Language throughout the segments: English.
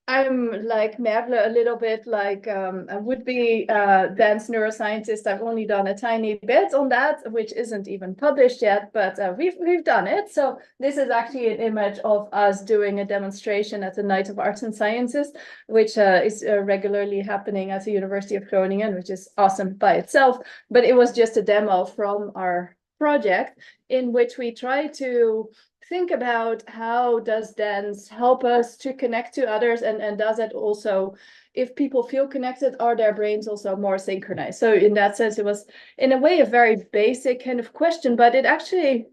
I'm like Merle a little bit like a would-be dance neuroscientist. I've only done a tiny bit on that, which isn't even published yet, but we've done it. So this is actually an image of us doing a demonstration at the Night of Arts and Sciences, which is regularly happening at the University of Groningen, which is awesome by itself. But it was just a demo from our project in which we try to think about how does dance help us to connect to others, and does it also, if people feel connected, are their brains also more synchronized? So in that sense, it was in a way a very basic kind of question, but it actually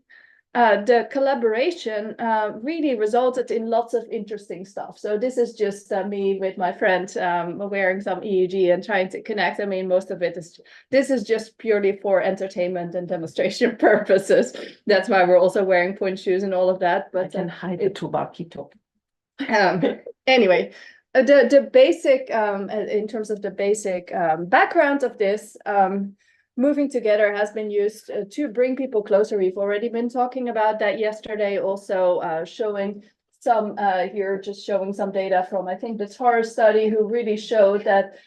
the collaboration really resulted in lots of interesting stuff. So this is just me with my friend wearing some EEG and trying to connect. I mean, most of it is, this is just purely for entertainment and demonstration purposes. That's why we're also wearing point shoes and all of that. But I can hide the tobacco top. Anyway, the basic, in terms of the basic background of this, moving together has been used to bring people closer. We've already been talking about that yesterday, also showing some, here just showing some data from, I think, the TAR study, who really showed that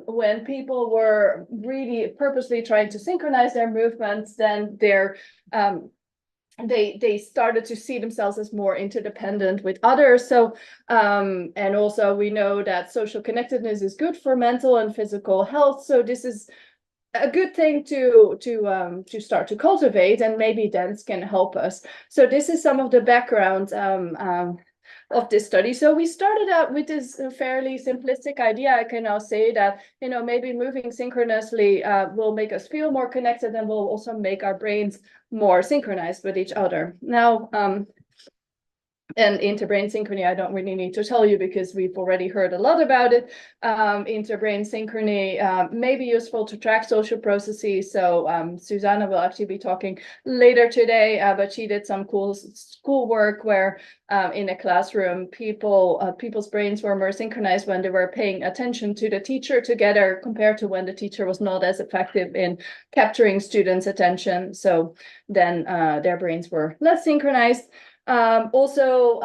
when people were really purposely trying to synchronize their movements, then they started to see themselves as more interdependent with others. So and also we know that social connectedness is good for mental and physical health. So this is a good thing to start to cultivate, and maybe dance can help us. So this is some of the background of this study. So we started out with this fairly simplistic idea. I can now say that, you know, maybe moving synchronously will make us feel more connected, and will also make our brains more synchronized with each other. Now, and interbrain synchrony, I don't really need to tell you because we've already heard a lot about it. Interbrain synchrony may be useful to track social processes. So Susanna will actually be talking later today, but she did some cool school work where in a classroom, people's brains were more synchronized when they were paying attention to the teacher together, compared to when the teacher was not as effective in capturing students' attention. So then their brains were less synchronized. Also,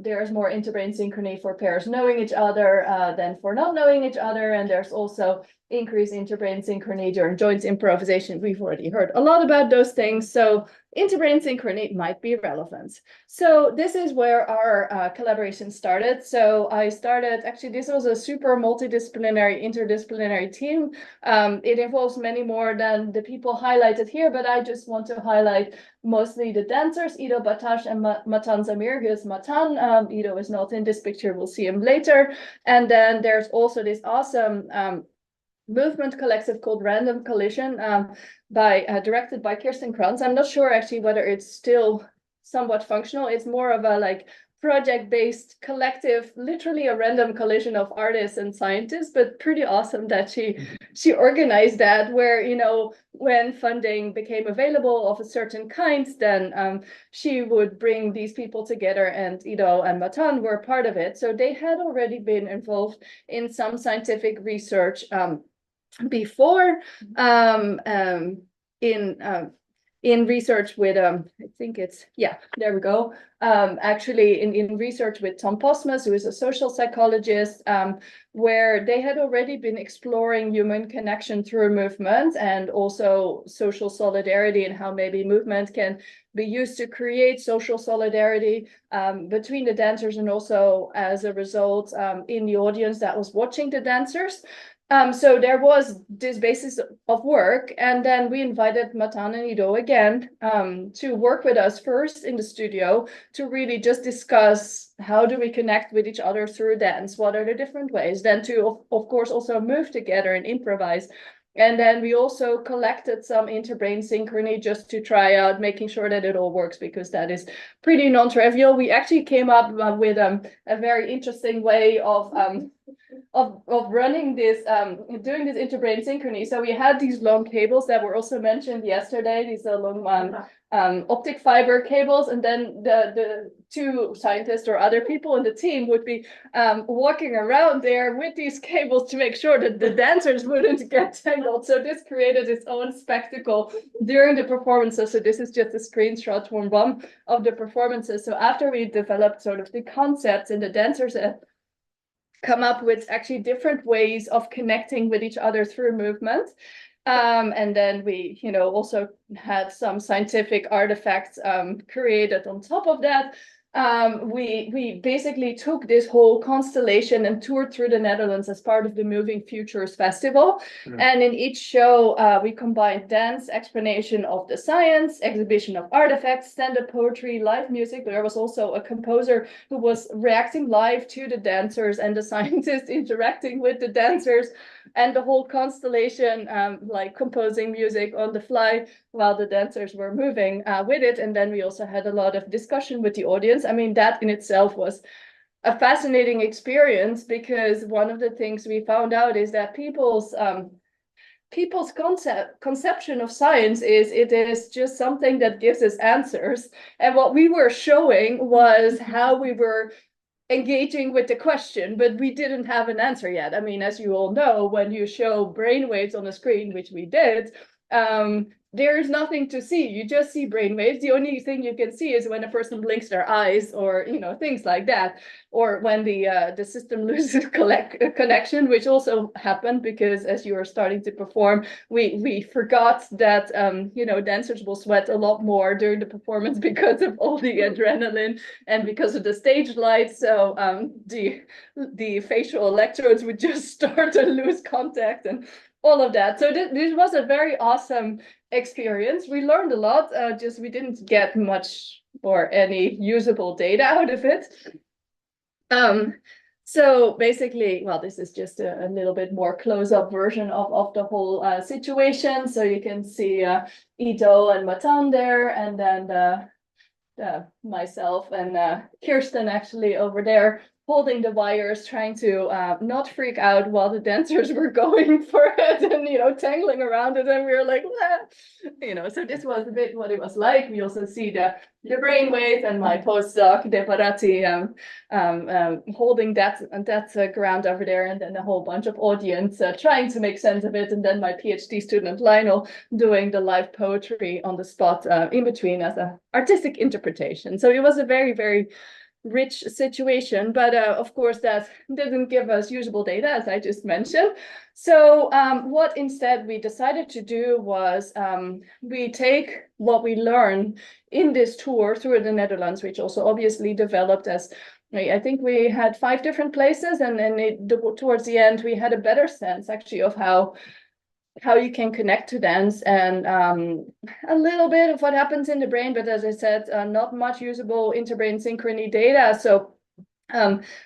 there's more interbrain synchrony for pairs knowing each other than for not knowing each other. And there's also increased interbrain synchrony during joint improvisation. We've already heard a lot about those things. So interbrain synchrony might be relevant. So this is where our collaboration started. So I started, actually, this was a super multidisciplinary, interdisciplinary team. It involves many more than the people highlighted here, but I just want to highlight mostly the dancers, Ido Batash and Matan Zamir. Here's Matan. Ido is not in this picture. We'll see him later. And then there's also this awesome movement collective called Random Collision, directed by Kirsten Kranz. I'm not sure actually whether it's still somewhat functional. It's more of a like project-based collective, literally a random collision of artists and scientists, but pretty awesome that she organized that, where, you know, when funding became available of a certain kind, then she would bring these people together, and Ido and Matan were part of it. So they had already been involved in some scientific research before, in research with I think it's, yeah, there we go. Actually in research with Tom Posmus, who is a social psychologist, where they had already been exploring human connection through movement, and also social solidarity, and how maybe movement can be used to create social solidarity between the dancers, and also as a result in the audience that was watching the dancers. So there was this basis of work, and then we invited Matan and Ido again to work with us first in the studio to really just discuss how do we connect with each other through dance, what are the different ways, then to of course also move together and improvise. And then we also collected some interbrain synchrony just to try out making sure that it all works, because that is pretty non-trivial. We actually came up with a very interesting way of running this, doing this interbrain synchrony. So we had these long cables that were also mentioned yesterday, these long optic fiber cables, and then the two scientists or other people in the team would be walking around there with these cables to make sure that the dancers wouldn't get tangled. So this created its own spectacle during the performances. So this is just a screenshot from one of the performances. So after we developed sort of the concepts and the dancers come up with actually different ways of connecting with each other through movement. And then we, also had some scientific artifacts created on top of that. We basically took this whole constellation and toured through the Netherlands as part of the Moving Futures Festival. And in each show, we combined dance, explanation of the science, exhibition of artifacts, stand-up poetry, live music. There was also a composer who was reacting live to the dancers and the scientists interacting with the dancers, and the whole constellation, like composing music on the fly while the dancers were moving with it. And then we also had a lot of discussion with the audience. I mean, that in itself was a fascinating experience, because one of the things we found out is that people's conception of science is it is just something that gives us answers. And what we were showing was how we were engaging with the question, but we didn't have an answer yet. I mean, as you all know, when you show brainwaves on a screen, which we did, there's nothing to see. You just see brainwaves. The only thing you can see is when a person blinks their eyes, or things like that, or when the system loses connection, which also happened because as you were starting to perform, we forgot that dancers will sweat a lot more during the performance because of all the adrenaline and because of the stage lights. So the facial electrodes would just start to lose contact and all of that. So this was a very awesome experience. We learned a lot, just we didn't get much or any usable data out of it. So basically, well, this is just a little bit more close-up version of the whole situation. So you can see Ido and Matan there, and then myself and Kirsten actually over there, holding the wires, trying to not freak out while the dancers were going for it and, tangling around it. And we were like, so this was a bit what it was like. We also see the brainwave and my postdoc, Deparati, holding that ground over there. And then a whole bunch of audience trying to make sense of it. And then my PhD student, Lionel, doing the live poetry on the spot in between as an artistic interpretation. So it was a very, very rich situation, but of course that didn't give us usable data, as I just mentioned. So what instead we decided to do was we take what we learned in this tour through the Netherlands, which also obviously developed as, I think we had 5 different places, and then towards the end we had a better sense actually of how you can connect to dance, and a little bit of what happens in the brain, but as I said, not much usable interbrain synchrony data. So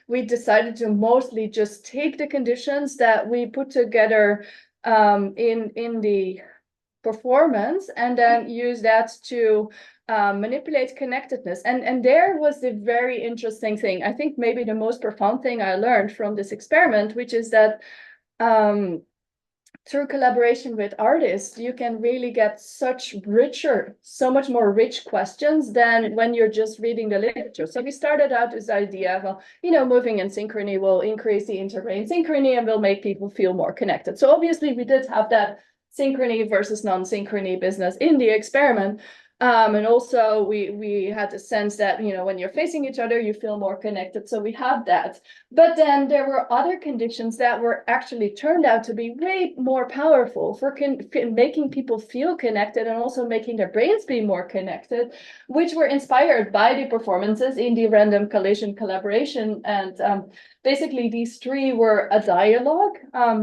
we decided to mostly just take the conditions that we put together in the performance, and then use that to manipulate connectedness. And there was the very interesting thing, I think maybe the most profound thing I learned from this experiment, which is that through collaboration with artists, you can really get so much more rich questions than when you're just reading the literature. So we started out this idea of, moving in synchrony will increase the interbrain synchrony and will make people feel more connected. So obviously we did have that synchrony versus non-synchrony business in the experiment. And also we had the sense that, when you're facing each other, you feel more connected. So we have that. But then there were other conditions that were actually turned out to be way more powerful for making people feel connected, and also making their brains be more connected, which were inspired by the performances in the random collision collaboration. And basically these 3 were a dialogue.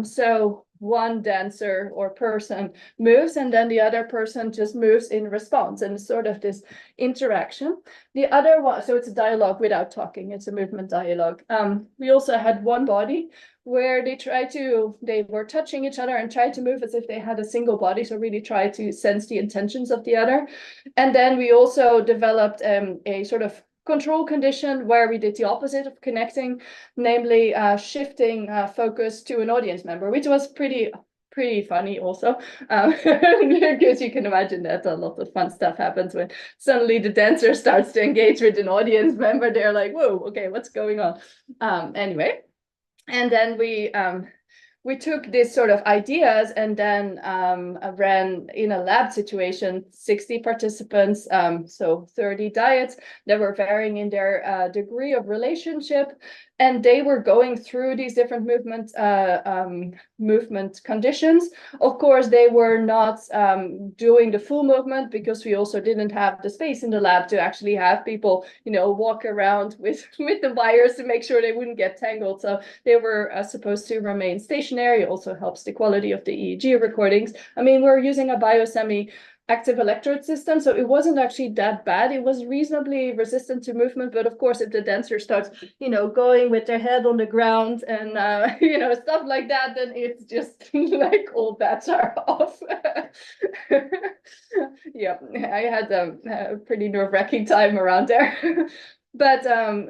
So one dancer or person moves, and then the other person just moves in response, and sort of this interaction. The other one, so it's a dialogue without talking, it's a movement dialogue. We also had one body where they were touching each other and tried to move as if they had a single body, so really try to sense the intentions of the other. And then we also developed a sort of control condition where we did the opposite of connecting, namely shifting focus to an audience member, which was pretty funny also, because you can imagine that a lot of fun stuff happens when suddenly the dancer starts to engage with an audience member. They're like, whoa, okay, what's going on? Anyway, and then we we took this sort of ideas and then ran in a lab situation 60 participants, so 30 diets that were varying in their degree of relationship, and they were going through these different movement conditions. Of course, they were not doing the full movement because we also didn't have the space in the lab to actually have people, walk around with the wires to make sure they wouldn't get tangled. So they were supposed to remain stationary. It also helps the quality of the EEG recordings. I mean, we're using a biosemi active electrode system, so it wasn't actually that bad. It was reasonably resistant to movement, but of course, if the dancer starts, going with their head on the ground and stuff like that, then it's just like all bets are off. Yeah, I had a pretty nerve-wracking time around there. But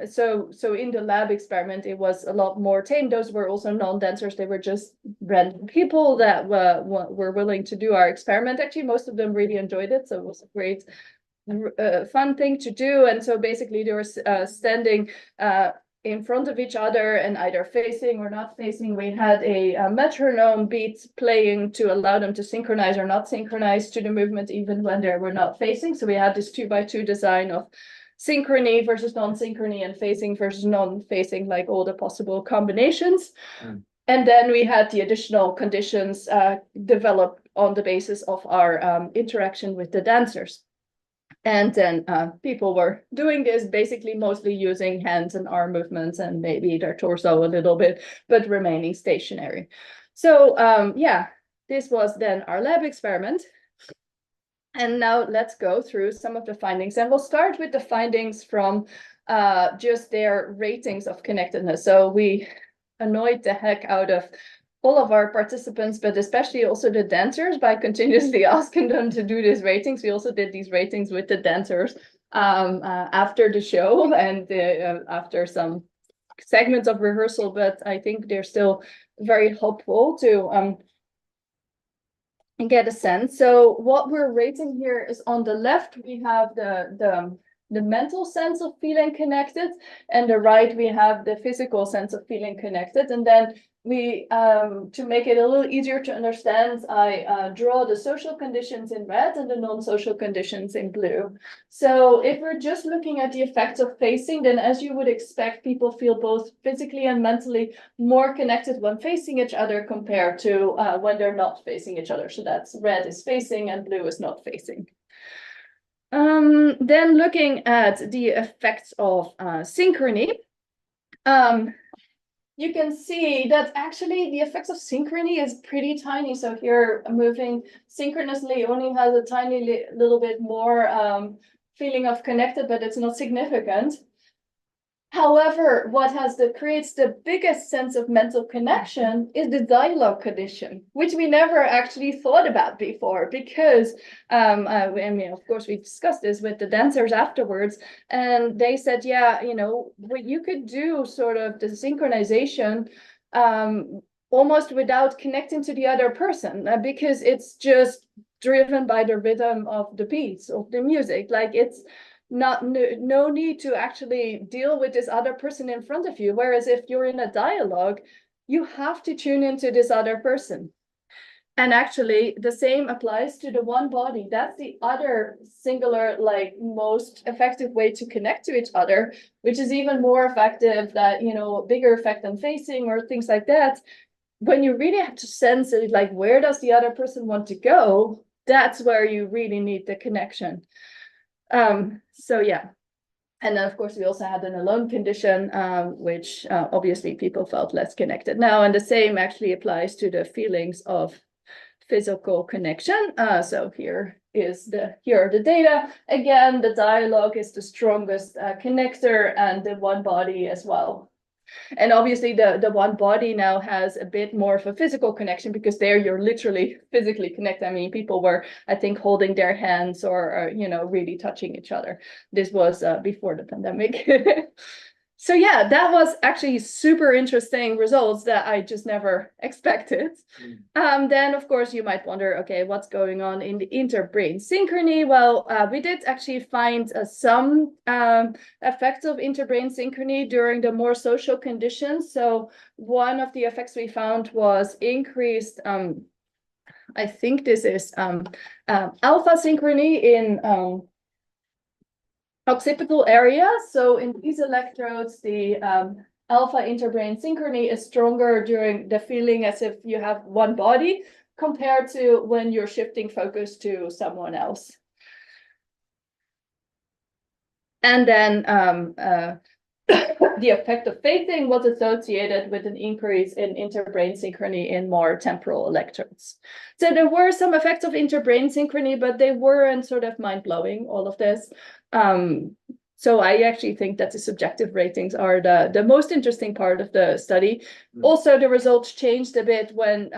so in the lab experiment, it was a lot more tame. Those were also non-dancers. They were just random people that were willing to do our experiment. Actually, most of them really enjoyed it, so it was a great, fun thing to do. And so basically, they were standing in front of each other and either facing or not facing. We had a metronome beat playing to allow them to synchronize or not synchronize to the movement, even when they were not facing. So we had this 2x2 design of synchrony versus non-synchrony and facing versus non-facing, like all the possible combinations. And then we had the additional conditions developed on the basis of our interaction with the dancers. And then people were doing this basically mostly using hands and arm movements and maybe their torso a little bit, but remaining stationary. So yeah, this was then our lab experiment. And now let's go through some of the findings, and we'll start with the findings from just their ratings of connectedness. So we annoyed the heck out of all of our participants, but especially also the dancers, by continuously asking them to do these ratings. We also did these ratings with the dancers after the show and after some segments of rehearsal, but I think they're still very helpful to get a sense. So what we're rating here is on the left, we have the mental sense of feeling connected, and the right, we have the physical sense of feeling connected. And then we, to make it a little easier to understand, I draw the social conditions in red and the non-social conditions in blue. So if we're just looking at the effects of facing, then as you would expect, people feel both physically and mentally more connected when facing each other compared to when they're not facing each other. So that's red is facing and blue is not facing. Then looking at the effects of synchrony, you can see that actually the effects of synchrony is pretty tiny. So here, moving synchronously only has a tiny little bit more feeling of connected, but it's not significant. However, what creates the biggest sense of mental connection is the dialogue condition, which we never actually thought about before, because I mean, of course, we discussed this with the dancers afterwards, and they said, yeah, what you could do sort of the synchronization almost without connecting to the other person, because it's just driven by the rhythm of the beats of the music. Like it's no need to actually deal with this other person in front of you. Whereas if you're in a dialogue, you have to tune into this other person. And actually the same applies to the one body. That's the other singular, like most effective way to connect to each other, which is even more effective, that, bigger effect than facing or things like that. When you really have to sense it, like, where does the other person want to go? That's where you really need the connection. So yeah, and then of course we also had an alone condition, which obviously people felt less connected now, and the same actually applies to the feelings of physical connection. So here are the data. Again, the dialogue is the strongest connector, and the one body as well. And obviously the one body now has a bit more of a physical connection, because there you're literally physically connected. I mean, people were, I think, holding their hands or really touching each other. This was before the pandemic. So yeah, that was actually super interesting results that I just never expected. Then of course you might wonder, okay, what's going on in the interbrain synchrony? Well, we did actually find some effects of interbrain synchrony during the more social conditions. So one of the effects we found was increased, I think this is alpha synchrony in occipital area. So in these electrodes, the alpha interbrain synchrony is stronger during the feeling as if you have one body compared to when you're shifting focus to someone else. And then the effect of phasing was associated with an increase in interbrain synchrony in more temporal electrodes. So there were some effects of interbrain synchrony, but they weren't sort of mind-blowing, all of this. So I actually think that the subjective ratings are the most interesting part of the study. Also, the results changed a bit when,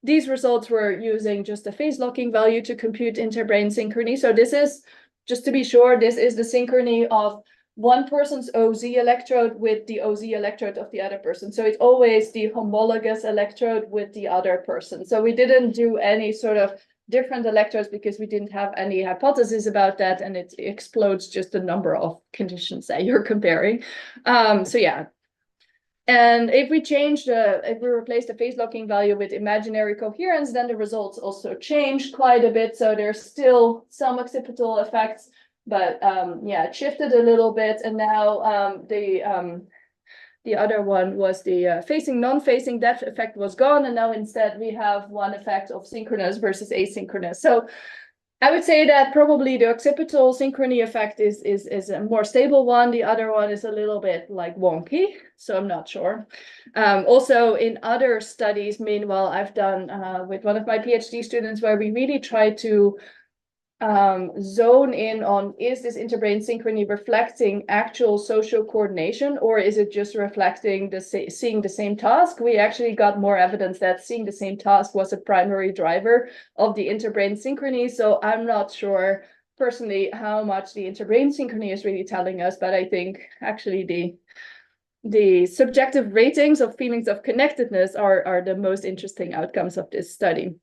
these results were using just a phase locking value to compute interbrain synchrony. So this is, just to be sure, this is the synchrony of one person's OZ electrode with the OZ electrode of the other person. So it's always the homologous electrode with the other person. So we didn't do any sort of different electrodes because we didn't have any hypothesis about that, and it explodes just the number of conditions that you're comparing. So yeah. And if we replace the phase locking value with imaginary coherence, then the results also changed quite a bit. So there's still some occipital effects, but yeah, it shifted a little bit. And now the other one was the phasing, non-phasing, that effect was gone. And now instead we have one effect of synchronous versus asynchronous. So I would say that probably the occipital synchrony effect is a more stable one. The other one is a little bit like wonky, so I'm not sure. Also, in other studies, meanwhile, I've done with one of my PhD students where we really try to zone in on, is this interbrain synchrony reflecting actual social coordination, or is it just reflecting seeing the same task? We actually got more evidence that seeing the same task was a primary driver of the interbrain synchrony. So I'm not sure personally how much the interbrain synchrony is really telling us, but I think actually the subjective ratings of feelings of connectedness are the most interesting outcomes of this study.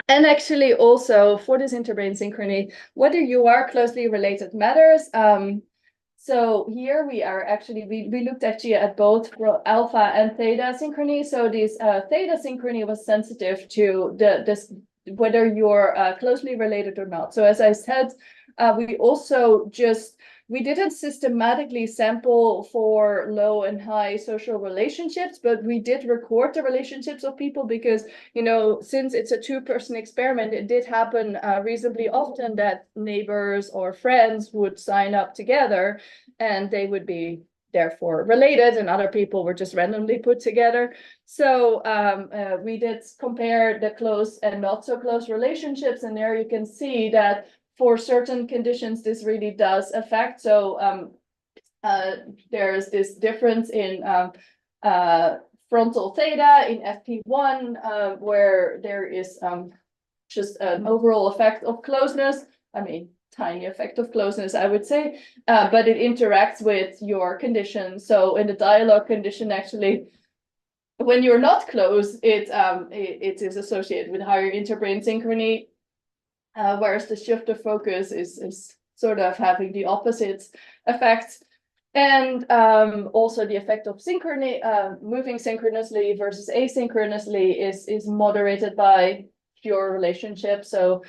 And actually also for this interbrain synchrony, whether you are closely related matters. So here we are actually, we looked actually at both alpha and theta synchrony. So this theta synchrony was sensitive to whether you're closely related or not. So as I said, we didn't systematically sample for low and high social relationships, but we did record the relationships of people because, you know, since it's a two-person experiment, it did happen reasonably often that neighbors or friends would sign up together and they would be therefore related, and other people were just randomly put together. So we did compare the close and not so close relationships, and there you can see that for certain conditions, this really does affect. So there's this difference in frontal theta in FP1, where there is just an overall effect of closeness. I mean, tiny effect of closeness, I would say, but it interacts with your condition. So in the dialogue condition, actually, when you're not close, it is associated with higher interbrain synchrony. Whereas the shift of focus is sort of having the opposite effect. And also the effect of synchrony, moving synchronously versus asynchronously is moderated by pure relationship. So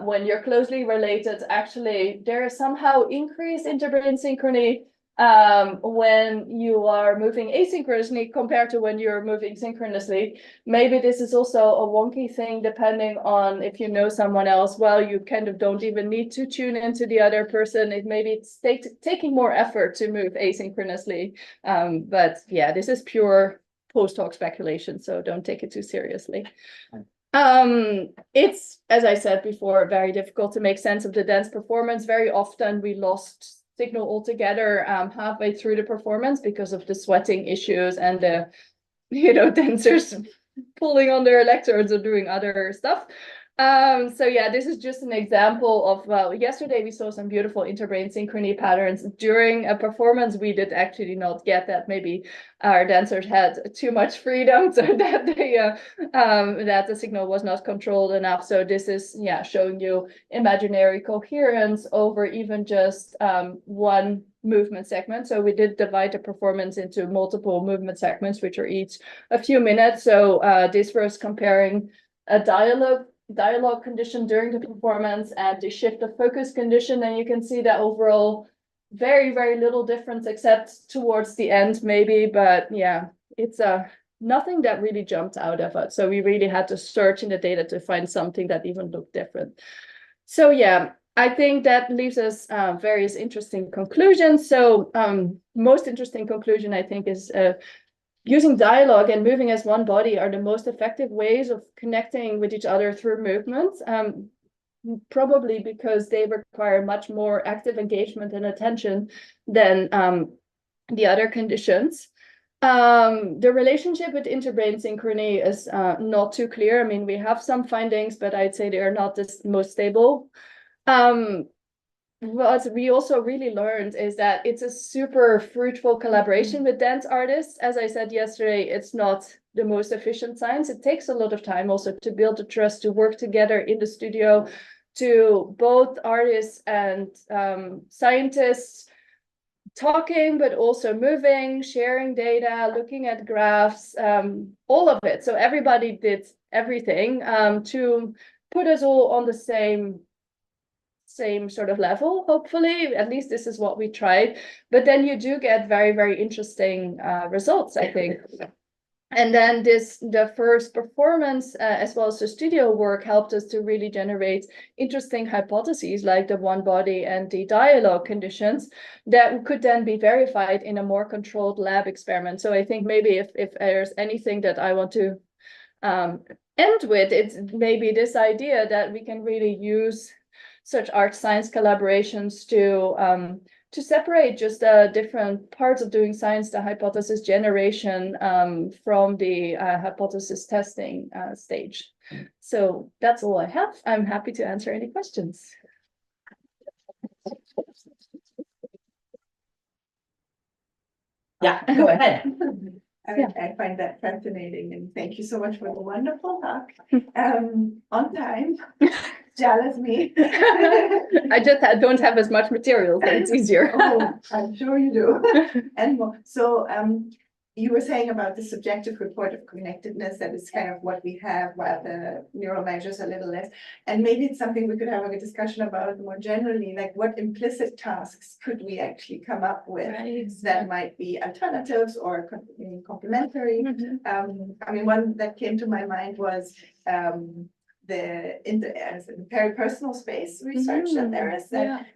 when you're closely related, actually there is somehow increased interbrain synchrony when you are moving asynchronously compared to when you're moving synchronously. Maybe this is also a wonky thing depending on if you know someone else well, you kind of don't even need to tune into the other person. It's taking more effort to move asynchronously. But yeah, this is pure post-hoc speculation, so don't take it too seriously. It's, as I said before, very difficult to make sense of the dance performance. Very often we lost signal altogether halfway through the performance because of the sweating issues and the dancers pulling on their electrodes or doing other stuff. So yeah, this is just an example of, well, yesterday we saw some beautiful interbrain synchrony patterns. During a performance, we did actually not get that. Maybe our dancers had too much freedom, so that that the signal was not controlled enough. So this is, yeah, showing you imaginary coherence over even just one movement segment. So we did divide the performance into multiple movement segments, which are each a few minutes. So this was comparing a dialogue condition during the performance and the shift of focus condition, and you can see that overall very little difference except towards the end maybe, but yeah, it's nothing that really jumped out of it. So we really had to search in the data to find something that even looked different. So yeah, I think that leaves us various interesting conclusions. So most interesting conclusion, I think, is using dialogue and moving as one body are the most effective ways of connecting with each other through movements, probably because they require much more active engagement and attention than the other conditions. The relationship with interbrain synchrony is not too clear. I mean, we have some findings, but I'd say they are not the most stable. What we also really learned is that it's a super fruitful collaboration with dance artists. As I said yesterday, it's not the most efficient science. It takes a lot of time also to build the trust, to work together in the studio, to both artists and scientists talking, but also moving, sharing data, looking at graphs, all of it. So everybody did everything to put us all on the same sort of level, hopefully. At least this is what we tried. But then you do get very interesting results, I think. And then the first performance, as well as the studio work, helped us to really generate interesting hypotheses like the one body and the dialogue conditions that could then be verified in a more controlled lab experiment. So I think maybe if there's anything that I want to end with, it's maybe this idea that we can really use such art science collaborations to separate just different parts of doing science, the hypothesis generation from the hypothesis testing stage. So that's all I have. I'm happy to answer any questions. Yeah, go ahead. I find that fascinating, and thank you so much for the wonderful talk. On time, jealous me. I just don't have as much material, so it's easier. Oh, I'm sure you do. And more. So you were saying about the subjective report of connectedness, that is kind of what we have, while the neural measures a little less. And maybe it's something we could have a discussion about more generally, like what implicit tasks could we actually come up with that might be alternatives or complementary. I mean, one that came to my mind was the peripersonal space research that there is, that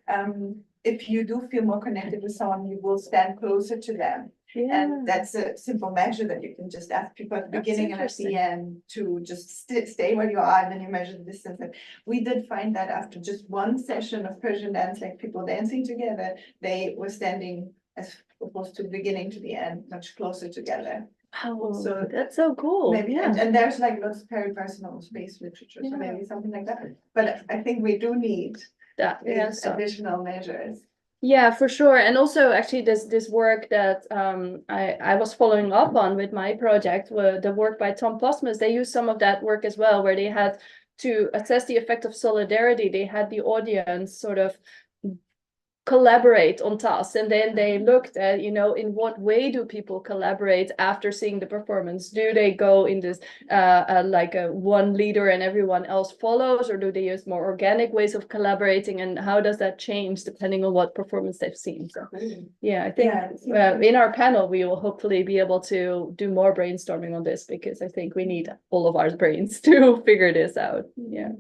if you do feel more connected with someone, you will stand closer to them. And that's a simple measure that you can just ask people at the beginning and at the end to just stay where you are, and then you measure the distance. And we did find that after just one session of Persian dance, like people dancing together, they were standing as opposed to the beginning to the end, much closer together. Oh, so that's so cool. Maybe, and there's like lots of peripersonal space literature, so maybe something like that. But I think we do need that additional measures. Yeah, for sure. And also actually this work that I was following up on with my project, the work by Tom Posmus, they used some of that work as well, where they had to assess the effect of solidarity. They had the audience sort of collaborate on tasks, and then they looked at, you know, in what way do people collaborate after seeing the performance? Do they go in this like a one leader and everyone else follows, or do they use more organic ways of collaborating, and how does that change depending on what performance they've seen? So yeah, I think in our panel we will hopefully be able to do more brainstorming on this, because I think we need all of our brains to figure this out. Yeah.